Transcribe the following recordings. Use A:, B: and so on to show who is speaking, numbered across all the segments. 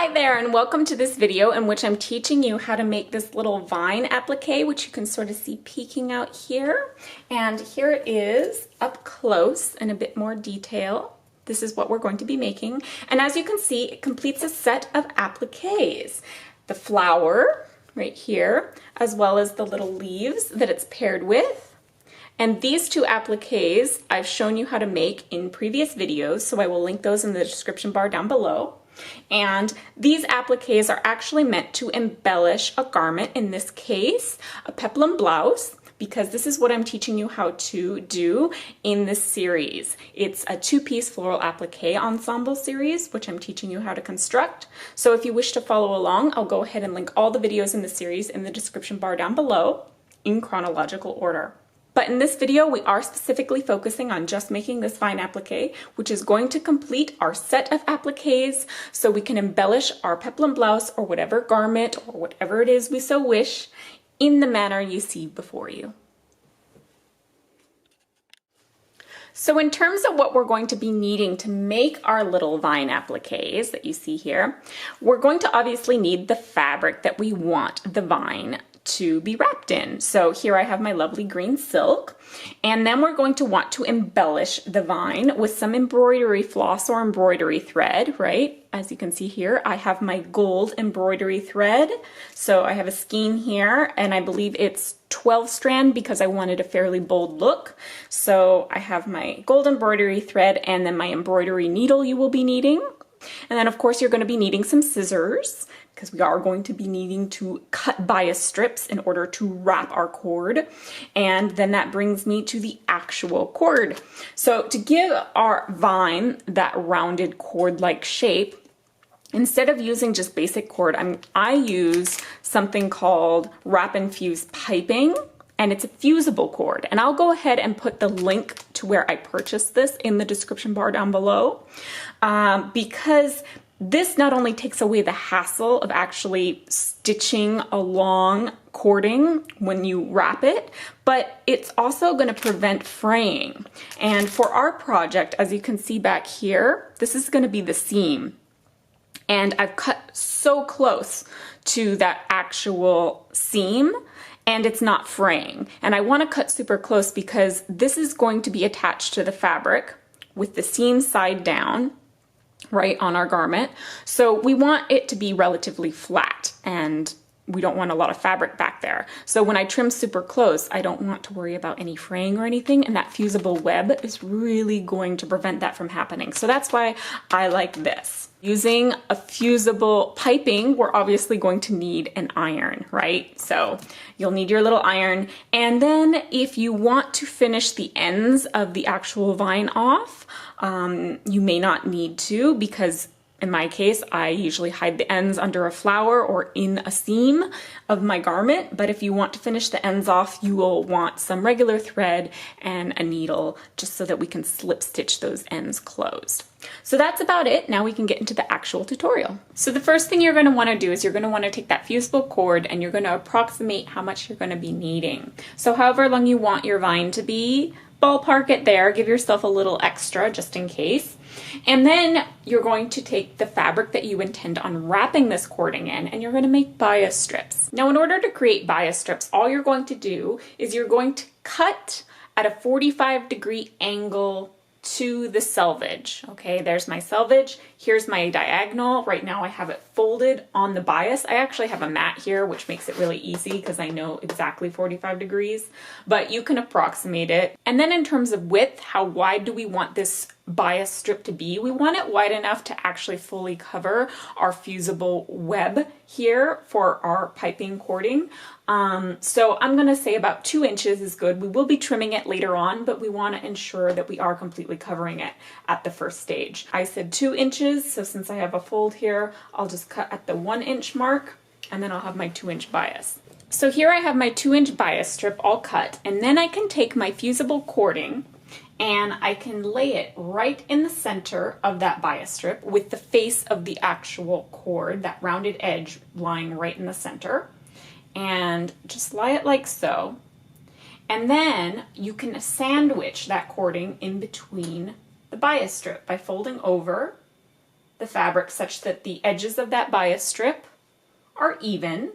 A: Hi there, and welcome to this video in which I'm teaching you how to make this little vine applique, which you can sort of see peeking out here. And here it is up close in a bit more detail. This is what we're going to be making. And as you can see, it completes a set of appliques. The flower right here, as well as the little leaves that it's paired with. And these two appliques I've shown you how to make in previous videos, so I will link those in the description bar down below. And these appliques are actually meant to embellish a garment, in this case, a peplum blouse, because this is what I'm teaching you how to do in this series. It's a two-piece floral applique ensemble series, which I'm teaching you how to construct. So if you wish to follow along, I'll go ahead and link all the videos in the series in the description bar down below in chronological order. But in this video, we are specifically focusing on just making this vine applique, which is going to complete our set of appliques so we can embellish our peplum blouse or whatever garment or whatever it is we so wish in the manner you see before you. So in terms of what we're going to be needing to make our little vine appliques that you see here, we're going to obviously need the fabric that we want the vine to be wrapped in. So here I have my lovely green silk, and then we're going to want to embellish the vine with some embroidery floss or embroidery thread, right? As you can see here, I have my gold embroidery thread. So I have a skein here, and I believe it's 12 strand because I wanted a fairly bold look. So I have my gold embroidery thread and then my embroidery needle you will be needing. And then of course you're going to be needing some scissors, because we are going to be needing to cut bias strips in order to wrap our cord. And then that brings me to the actual cord. So to give our vine that rounded cord-like shape, instead of using just basic cord, I use something called wrap and fuse piping, and it's a fusible cord. And I'll go ahead and put the link to where I purchased this in the description bar down below, because this not only takes away the hassle of actually stitching along cording when you wrap it, but it's also going to prevent fraying. And for our project, as you can see back here, this is going to be the seam. And I've cut so close to that actual seam, and it's not fraying. And I want to cut super close because this is going to be attached to the fabric with the seam side down, right on our garment. So we want it to be relatively flat, and we don't want a lot of fabric back there. So when I trim super close, I don't want to worry about any fraying or anything, and that fusible web is really going to prevent that from happening. So that's why I like this. Using a fusible piping, we're obviously going to need an iron, right? So you'll need your little iron. And then if you want to finish the ends of the actual vine off, you may not need to, because in my case, I usually hide the ends under a flower or in a seam of my garment. But if you want to finish the ends off, you will want some regular thread and a needle, just so that we can slip stitch those ends closed. So that's about it. Now we can get into the actual tutorial. So the first thing you're going to want to do is you're going to want to take that fusible cord and you're going to approximate how much you're going to be needing. So however long you want your vine to be, ballpark it there, give yourself a little extra just in case. And then you're going to take the fabric that you intend on wrapping this cording in, and you're going to make bias strips. Now in order to create bias strips, all you're going to do is you're going to cut at a 45-degree angle to the selvage. Okay, there's my selvage. Here's my diagonal. Right now I have it folded on the bias. I actually have a mat here, which makes it really easy because I know exactly 45 degrees, but you can approximate it. And then in terms of width, how wide do we want this bias strip to be? We want it wide enough to actually fully cover our fusible web here for our piping cording. So I'm going to say about 2 inches is good. We will be trimming it later on, but we want to ensure that we are completely covering it at the first stage. I said 2 inches, so since I have a fold here, I'll just cut at the 1 inch mark, and then I'll have my 2 inch bias. So here I have my 2 inch bias strip all cut, and then I can take my fusible cording and I can lay it right in the center of that bias strip with the face of the actual cord, that rounded edge lying right in the center, and just lie it like so. And then you can sandwich that cording in between the bias strip by folding over the fabric such that the edges of that bias strip are even,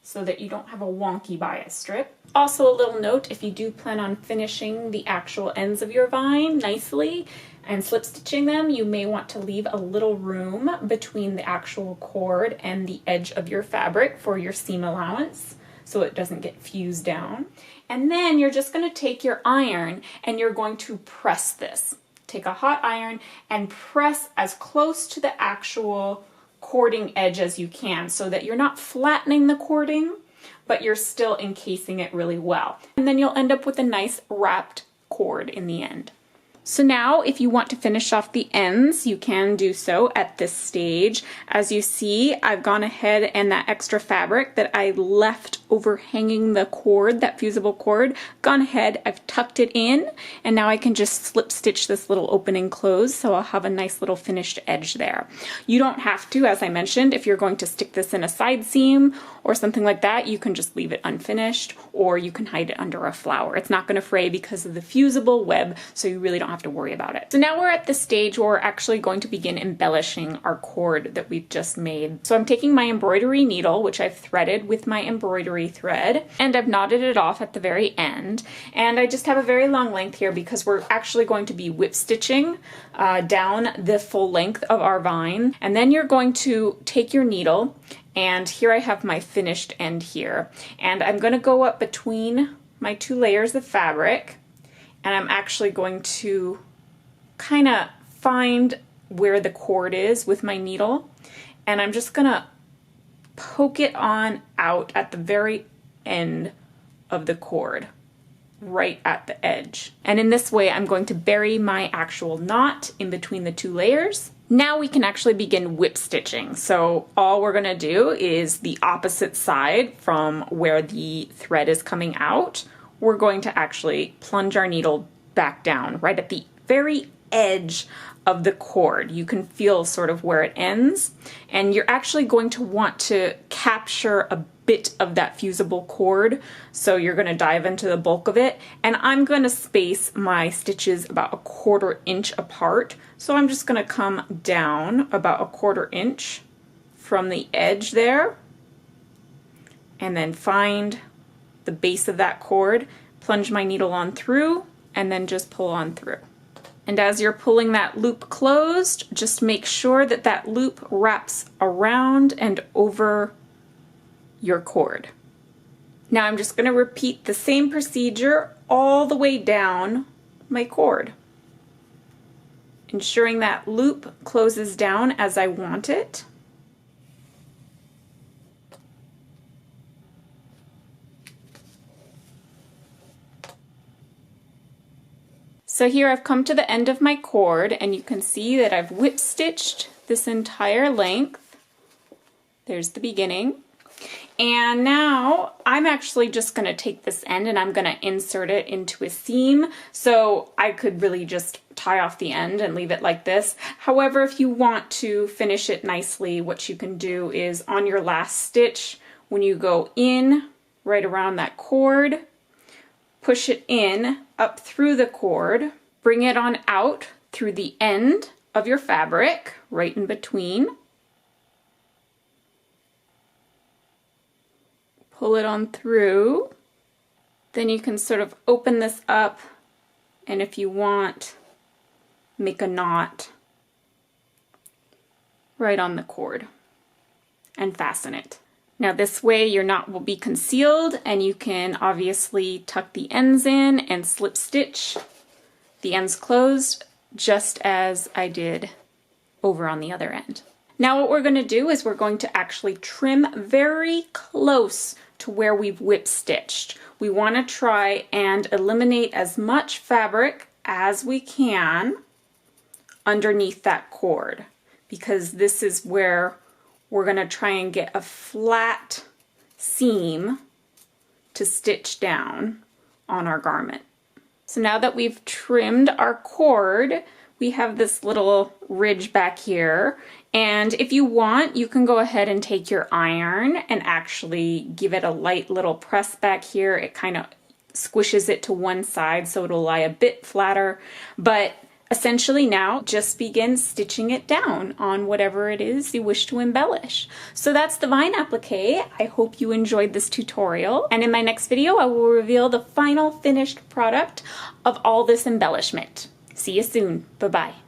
A: so that you don't have a wonky bias strip. Also a little note, if you do plan on finishing the actual ends of your vine nicely and slip stitching them, you may want to leave a little room between the actual cord and the edge of your fabric for your seam allowance so it doesn't get fused down. And then you're just going to take your iron and you're going to press this. Take a hot iron and press as close to the actual cording edge as you can so that you're not flattening the cording, but you're still encasing it really well. And then you'll end up with a nice wrapped cord in the end. So now if you want to finish off the ends, you can do so at this stage. As you see, I've gone ahead and that extra fabric that I left overhanging the cord, that fusible cord, gone ahead, I've tucked it in, and now I can just slip stitch this little opening closed so I'll have a nice little finished edge there. You don't have to, as I mentioned, if you're going to stick this in a side seam or something like that, you can just leave it unfinished, or you can hide it under a flower. It's not going to fray because of the fusible web, so you really don't have to worry about it. So now we're at the stage where we're actually going to begin embellishing our cord that we've just made. So I'm taking my embroidery needle, which I've threaded with my embroidery thread, and I've knotted it off at the very end. And I just have a very long length here because we're actually going to be whip stitching down the full length of our vine. And then you're going to take your needle, and here I have my finished end here. And I'm going to go up between my two layers of fabric, and I'm actually going to kind of find where the cord is with my needle, and I'm just going to poke it on out at the very end of the cord, right at the edge. And in this way, I'm going to bury my actual knot in between the two layers. Now we can actually begin whip stitching. So all we're going to do is the opposite side from where the thread is coming out. We're going to actually plunge our needle back down right at the very edge of the cord. You can feel sort of where it ends, and you're actually going to want to capture a bit of that fusible cord, so you're going to dive into the bulk of it. And I'm going to space my stitches about 1/4 inch apart, so I'm just going to come down about 1/4 inch from the edge there, and then find the base of that cord, plunge my needle on through, and then just pull on through. And as you're pulling that loop closed, just make sure that that loop wraps around and over your cord. Now I'm just going to repeat the same procedure all the way down my cord, ensuring that loop closes down as I want it. So here I've come to the end of my cord, and you can see that I've whip stitched this entire length. There's the beginning. And now I'm actually just going to take this end and I'm going to insert it into a seam. So I could really just tie off the end and leave it like this. However, if you want to finish it nicely, what you can do is on your last stitch, when you go in right around that cord, push it in up through the cord, bring it on out through the end of your fabric, right in between. Pull it on through. Then you can sort of open this up, and if you want, make a knot right on the cord and fasten it. Now this way your knot will be concealed, and you can obviously tuck the ends in and slip stitch the ends closed, just as I did over on the other end. Now what we're going to do is we're going to actually trim very close to where we've whip stitched. We want to try and eliminate as much fabric as we can underneath that cord, because this is where we're going to try and get a flat seam to stitch down on our garment. So now that we've trimmed our cord, we have this little ridge back here, and if you want, you can go ahead and take your iron and actually give it a light little press back here. It kind of squishes it to one side so it'll lie a bit flatter, but Essentially now, just begin stitching it down on whatever it is you wish to embellish. So that's the vine applique. I hope you enjoyed this tutorial. And in my next video, I will reveal the final finished product of all this embellishment. See you soon. Bye-bye.